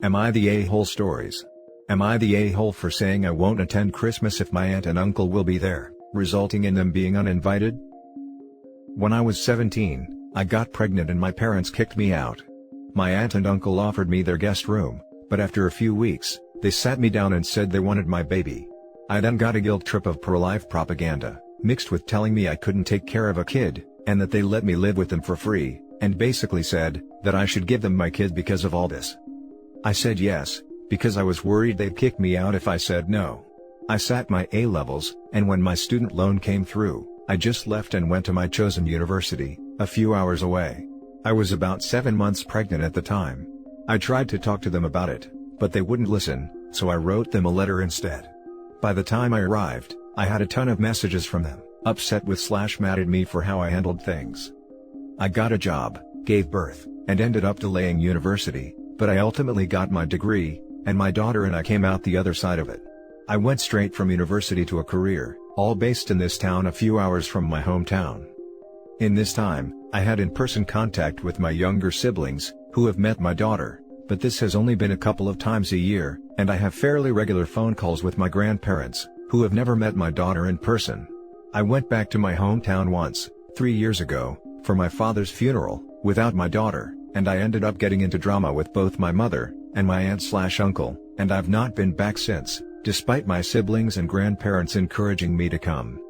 Am I the a-hole stories? Am I the a-hole for saying I won't attend Christmas if my aunt and uncle will be there, resulting in them being uninvited? When I was 17, I got pregnant and my parents kicked me out. My aunt and uncle offered me their guest room, but after a few weeks, they sat me down and said they wanted my baby. I then got a guilt trip of pro-life propaganda, mixed with telling me I couldn't take care of a kid, and that they let me live with them for free, and basically said that I should give them my kid because of all this. I said yes, because I was worried they'd kick me out if I said no. I sat my A-levels, and when my student loan came through, I just left and went to my chosen university, a few hours away. I was about 7 months pregnant at the time. I tried to talk to them about it, but they wouldn't listen, so I wrote them a letter instead. By the time I arrived, I had a ton of messages from them, upset with / mad at me for how I handled things. I got a job, gave birth, and ended up delaying university, but I ultimately got my degree, and my daughter and I came out the other side of it. I went straight from university to a career, all based in this town a few hours from my hometown. In this time, I had in-person contact with my younger siblings, who have met my daughter, but this has only been a couple of times a year, and I have fairly regular phone calls with my grandparents, who have never met my daughter in person. I went back to my hometown once, 3 years ago, for my father's funeral, without my daughter, and I ended up getting into drama with both my mother and my aunt/uncle, and I've not been back since, despite my siblings and grandparents encouraging me to come.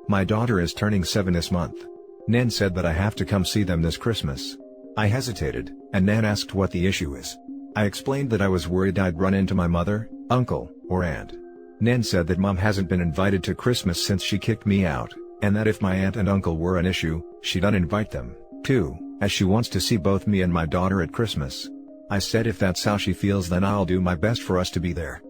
My daughter is turning 7 this month. Nan said that I have to come see them this Christmas. I hesitated, and Nan asked what the issue is. I explained that I was worried I'd run into my mother, uncle, or aunt. Nan said that Mom hasn't been invited to Christmas since she kicked me out, and that if my aunt and uncle were an issue, she'd uninvite them, too, as she wants to see both me and my daughter at Christmas. I said if that's how she feels then I'll do my best for us to be there.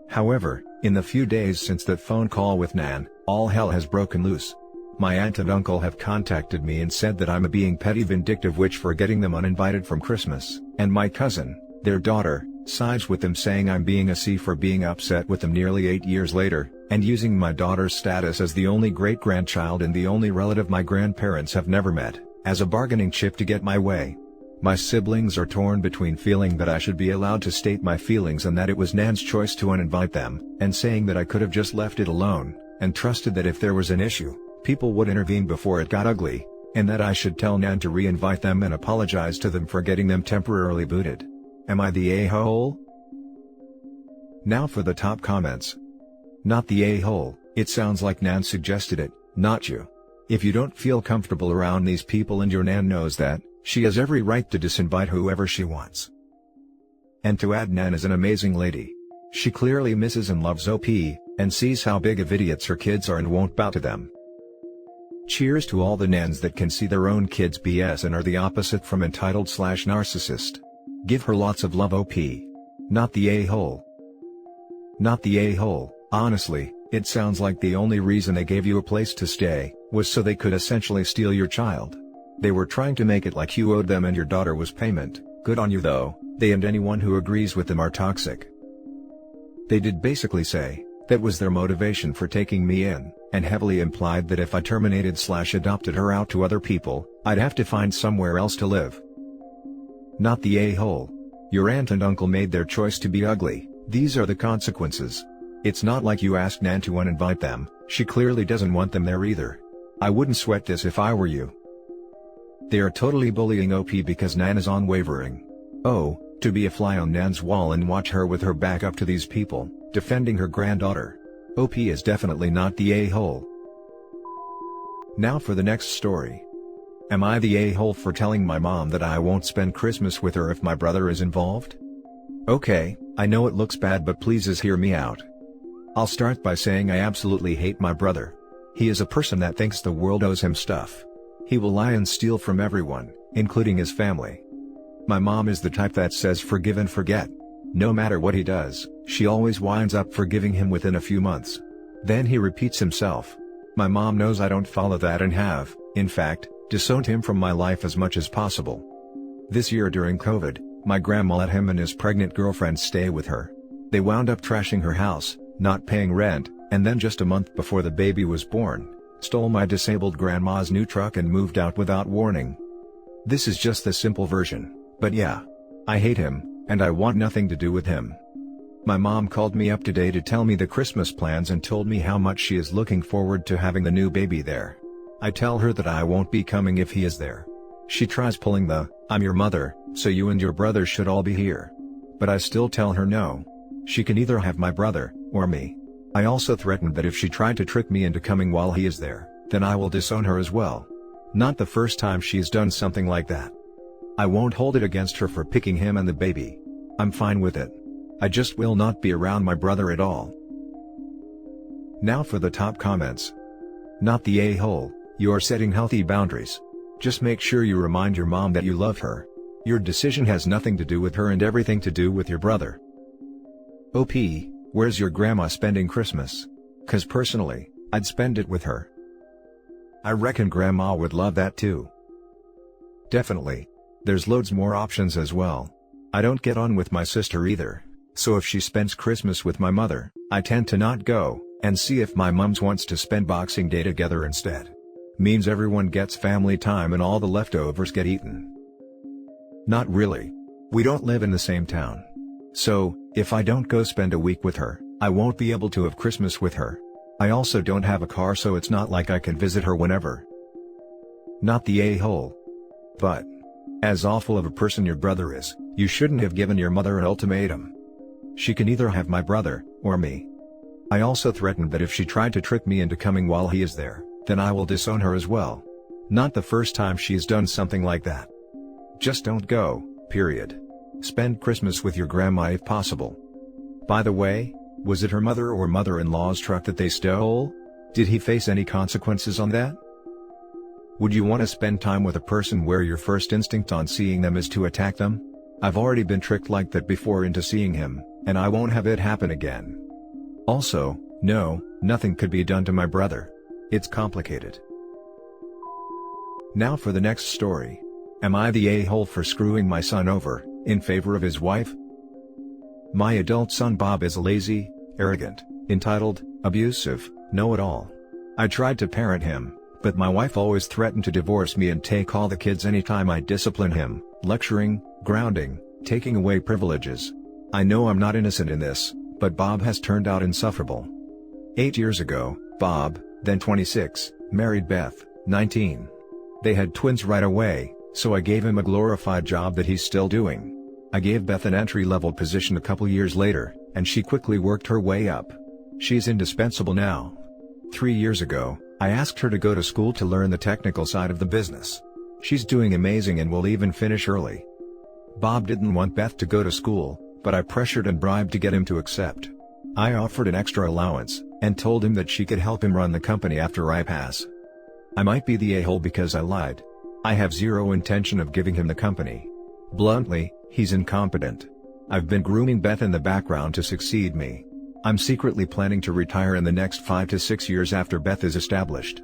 However, in the few days since that phone call with Nan, all hell has broken loose. My aunt and uncle have contacted me and said that I'm a being petty vindictive witch for getting them uninvited from Christmas, and my cousin, their daughter, sides with them saying I'm being a C for being upset with them nearly 8 years later, and using my daughter's status as the only great-grandchild and the only relative my grandparents have never met, as a bargaining chip to get my way. My siblings are torn between feeling that I should be allowed to state my feelings and that it was Nan's choice to uninvite them, and saying that I could have just left it alone, and trusted that if there was an issue, people would intervene before it got ugly, and that I should tell Nan to re-invite them and apologize to them for getting them temporarily booted. Am I the a-hole? Now for the top comments. Not the a-hole, it sounds like Nan suggested it, not you. If you don't feel comfortable around these people and your Nan knows that, she has every right to disinvite whoever she wants. And to add, Nan is an amazing lady. She clearly misses and loves OP, and sees how big of idiots her kids are and won't bow to them. Cheers to all the Nans that can see their own kids' BS and are the opposite from entitled/narcissist. Give her lots of love OP. Not the a-hole. Not the a-hole, honestly, it sounds like the only reason they gave you a place to stay, was so they could essentially steal your child. They were trying to make it like you owed them and your daughter was payment. Good on you though, they and anyone who agrees with them are toxic. They did basically say, that was their motivation for taking me in, and heavily implied that if I terminated/adopted her out to other people, I'd have to find somewhere else to live. Not the a-hole. Your aunt and uncle made their choice to be ugly, these are the consequences. It's not like you asked Nan to uninvite them, she clearly doesn't want them there either. I wouldn't sweat this if I were you. They are totally bullying OP because Nan is unwavering. Oh, to be a fly on Nan's wall and watch her with her back up to these people, defending her granddaughter. OP is definitely not the a-hole. Now for the next story. Am I the a-hole for telling my mom that I won't spend Christmas with her if my brother is involved? Okay, I know it looks bad but please just hear me out. I'll start by saying I absolutely hate my brother. He is a person that thinks the world owes him stuff. He will lie and steal from everyone, including his family. My mom is the type that says forgive and forget. No matter what he does, she always winds up forgiving him within a few months. Then he repeats himself. My mom knows I don't follow that and have, in fact, disowned him from my life as much as possible. This year during COVID, my grandma let him and his pregnant girlfriend stay with her. They wound up trashing her house, not paying rent, and then just a month before the baby was born, stole my disabled grandma's new truck and moved out without warning. This is just the simple version, but yeah. I hate him, and I want nothing to do with him. My mom called me up today to tell me the Christmas plans and told me how much she is looking forward to having the new baby there. I tell her that I won't be coming if he is there. She tries pulling the, "I'm your mother, so you and your brother should all be here." But I still tell her no. She can either have my brother, or me. I also threatened that if she tried to trick me into coming while he is there, then I will disown her as well. Not the first time she's done something like that. I won't hold it against her for picking him and the baby. I'm fine with it. I just will not be around my brother at all. Now for the top comments. Not the a-hole, you're setting healthy boundaries. Just make sure you remind your mom that you love her. Your decision has nothing to do with her and everything to do with your brother. OP, where's your grandma spending Christmas? 'Cause personally, I'd spend it with her. I reckon grandma would love that too. Definitely. There's loads more options as well. I don't get on with my sister either, so if she spends Christmas with my mother, I tend to not go, and see if my mums wants to spend Boxing Day together instead. Means everyone gets family time and all the leftovers get eaten. Not really. We don't live in the same town. So, if I don't go spend a week with her, I won't be able to have Christmas with her. I also don't have a car, so it's not like I can visit her whenever. Not the a-hole. But, as awful of a person your brother is, you shouldn't have given your mother an ultimatum. She can either have my brother, or me. I also threatened that if she tried to trick me into coming while he is there, then I will disown her as well. Not the first time she's done something like that. Just don't go, period. Spend Christmas with your grandma if possible. By the way, was it her mother or mother-in-law's truck that they stole? Did he face any consequences on that? Would you want to spend time with a person where your first instinct on seeing them is to attack them? I've already been tricked like that before into seeing him, and I won't have it happen again. Also, no, nothing could be done to my brother. It's complicated. Now for the next story. Am I the a-hole for screwing my son over, in favor of his wife? My adult son Bob is lazy, arrogant, entitled, abusive, know-it-all. I tried to parent him, but my wife always threatened to divorce me and take all the kids anytime I discipline him, lecturing, grounding, taking away privileges. I know I'm not innocent in this, but Bob has turned out insufferable. 8 years ago, Bob, then 26, married Beth, 19. They had twins right away, so I gave him a glorified job that he's still doing. I gave Beth an entry-level position a couple years later, and she quickly worked her way up. She's indispensable now. 3 years ago, I asked her to go to school to learn the technical side of the business. She's doing amazing and will even finish early. Bob didn't want Beth to go to school, but I pressured and bribed to get him to accept. I offered an extra allowance, and told him that she could help him run the company after I pass. I might be the a-hole because I lied. I have zero intention of giving him the company. Bluntly, he's incompetent. I've been grooming Beth in the background to succeed me. I'm secretly planning to retire in the next 5 to 6 years after Beth is established.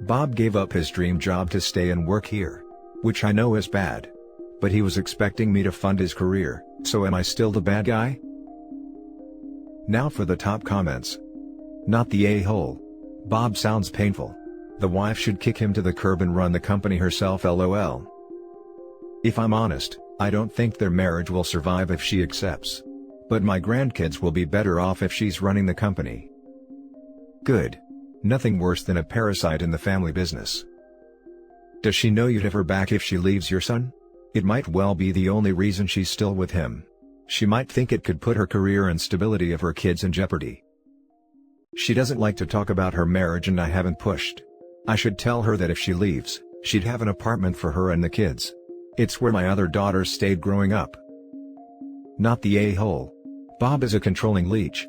Bob gave up his dream job to stay and work here. Which I know is bad. But he was expecting me to fund his career, so am I still the bad guy? Now for the top comments. Not the a-hole. Bob sounds painful. The wife should kick him to the curb and run the company herself, lol. If I'm honest, I don't think their marriage will survive if she accepts. But my grandkids will be better off if she's running the company. Good. Nothing worse than a parasite in the family business. Does she know you'd have her back if she leaves your son? It might well be the only reason she's still with him. She might think it could put her career and stability of her kids in jeopardy. She doesn't like to talk about her marriage and I haven't pushed. I should tell her that if she leaves, she'd have an apartment for her and the kids. It's where my other daughters stayed growing up. Not the a-hole. Bob is a controlling leech.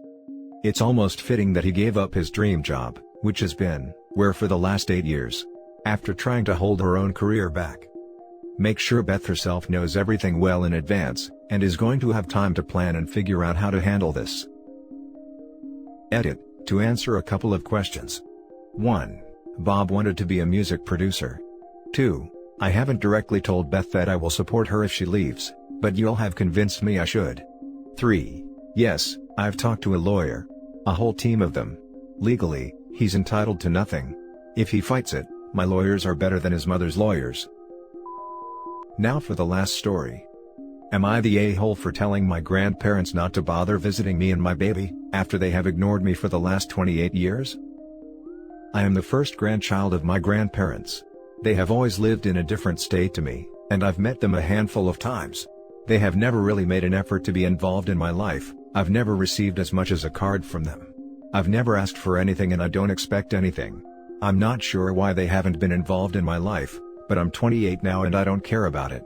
It's almost fitting that he gave up his dream job, which has been, where for the last 8 years. After trying to hold her own career back. Make sure Beth herself knows everything well in advance, and is going to have time to plan and figure out how to handle this. Edit, to answer a couple of questions. 1. Bob wanted to be a music producer. 2. I haven't directly told Beth that I will support her if she leaves, but you'll have convinced me I should. 3. Yes, I've talked to a lawyer. A whole team of them. Legally, he's entitled to nothing. If he fights it, my lawyers are better than his mother's lawyers. Now for the last story. Am I the a-hole for telling my grandparents not to bother visiting me and my baby, after they have ignored me for the last 28 years? I am the first grandchild of my grandparents. They have always lived in a different state to me, and I've met them a handful of times. They have never really made an effort to be involved in my life. I've never received as much as a card from them. I've never asked for anything and I don't expect anything. I'm not sure why they haven't been involved in my life, but I'm 28 now and I don't care about it.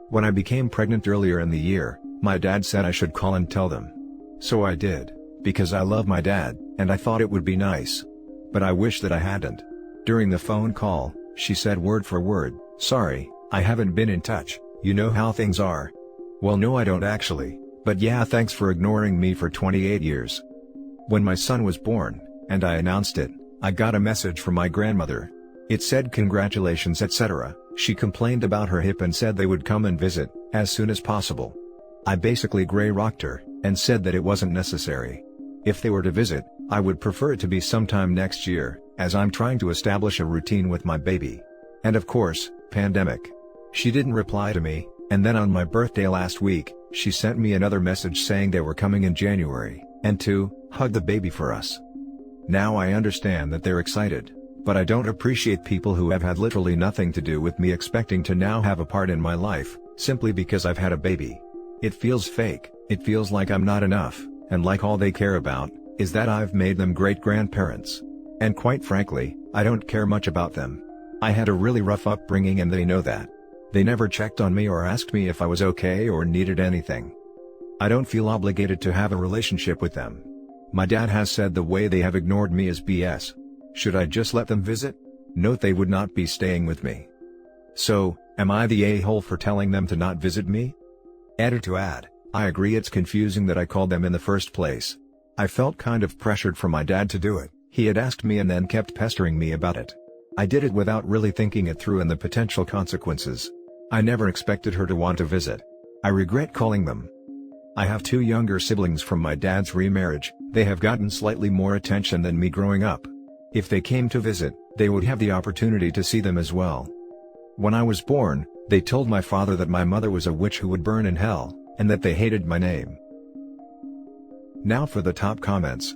When I became pregnant earlier in the year, my dad said I should call and tell them. So I did, because I love my dad, and I thought it would be nice. But I wish that I hadn't. During the phone call, she said word for word, "Sorry, I haven't been in touch, you know how things are." Well, no, I don't actually, but yeah, thanks for ignoring me for 28 years. When my son was born, and I announced it, I got a message from my grandmother. It said congratulations, etc. She complained about her hip and said they would come and visit, as soon as possible. I basically grey-rocked her, and said that it wasn't necessary. If they were to visit, I would prefer it to be sometime next year, as I'm trying to establish a routine with my baby. And of course, pandemic. She didn't reply to me, and then on my birthday last week, she sent me another message saying they were coming in January, and to hug the baby for us. Now I understand that they're excited, but I don't appreciate people who have had literally nothing to do with me expecting to now have a part in my life, simply because I've had a baby. It feels fake, it feels like I'm not enough, and like all they care about is that I've made them great-grandparents. And quite frankly, I don't care much about them. I had a really rough upbringing and they know that. They never checked on me or asked me if I was okay or needed anything. I don't feel obligated to have a relationship with them. My dad has said the way they have ignored me is BS. Should I just let them visit? Note they would not be staying with me. So, am I the a-hole for telling them to not visit me? Edit to add, I agree it's confusing that I called them in the first place. I felt kind of pressured from my dad to do it. He had asked me and then kept pestering me about it. I did it without really thinking it through and the potential consequences. I never expected her to want to visit. I regret calling them. I have 2 younger siblings from my dad's remarriage. They have gotten slightly more attention than me growing up. If they came to visit, they would have the opportunity to see them as well. When I was born, they told my father that my mother was a witch who would burn in hell, and that they hated my name. Now for the top comments.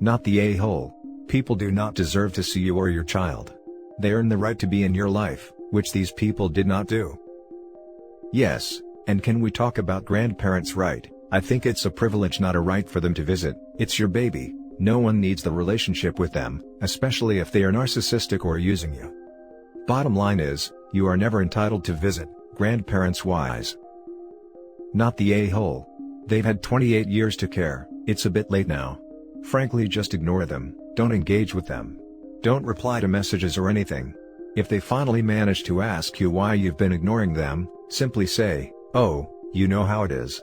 Not the a-hole. People do not deserve to see you or your child. They earn the right to be in your life, which these people did not do. Yes, and can we talk about grandparents' right? I think it's a privilege, not a right for them to visit. It's your baby. No one needs the relationship with them, especially if they are narcissistic or using you. Bottom line is, you are never entitled to visit, grandparents-wise. Not the a-hole. They've had 28 years to care, it's a bit late now. Frankly, just ignore them, don't engage with them. Don't reply to messages or anything. If they finally manage to ask you why you've been ignoring them, simply say, "Oh, you know how it is."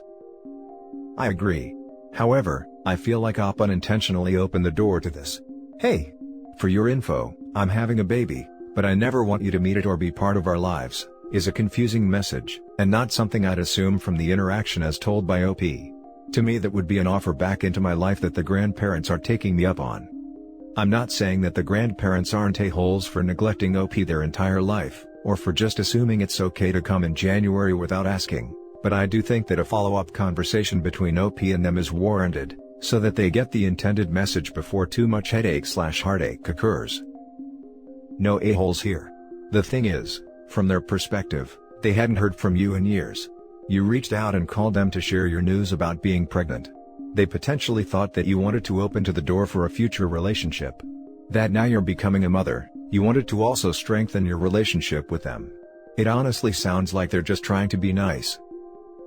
I agree. However, I feel like I unintentionally opened the door to this. "Hey, for your info, I'm having a baby, but I never want you to meet it or be part of our lives," is a confusing message, and not something I'd assume from the interaction as told by OP. To me, that would be an offer back into my life that the grandparents are taking me up on. I'm not saying that the grandparents aren't a-holes for neglecting OP their entire life, or for just assuming it's okay to come in January without asking, but I do think that a follow-up conversation between OP and them is warranted, so that they get the intended message before too much headache/heartache occurs. No a-holes here. The thing is, from their perspective, they hadn't heard from you in years. You reached out and called them to share your news about being pregnant. They potentially thought that you wanted to open to the door for a future relationship. That now you're becoming a mother, you wanted to also strengthen your relationship with them. It honestly sounds like they're just trying to be nice.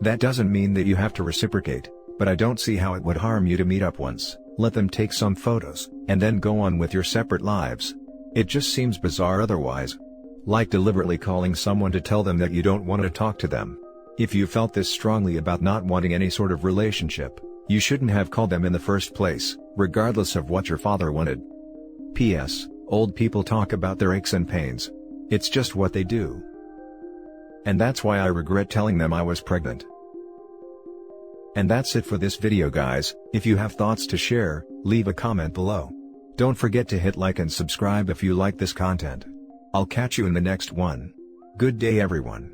That doesn't mean that you have to reciprocate, but I don't see how it would harm you to meet up once, let them take some photos, and then go on with your separate lives. It just seems bizarre otherwise. Like deliberately calling someone to tell them that you don't want to talk to them. If you felt this strongly about not wanting any sort of relationship, you shouldn't have called them in the first place, regardless of what your father wanted. P.S. Old people talk about their aches and pains. It's just what they do. And that's why I regret telling them I was pregnant. And that's it for this video, guys. If you have thoughts to share, leave a comment below. Don't forget to hit like and subscribe if you like this content. I'll catch you in the next one. Good day, everyone.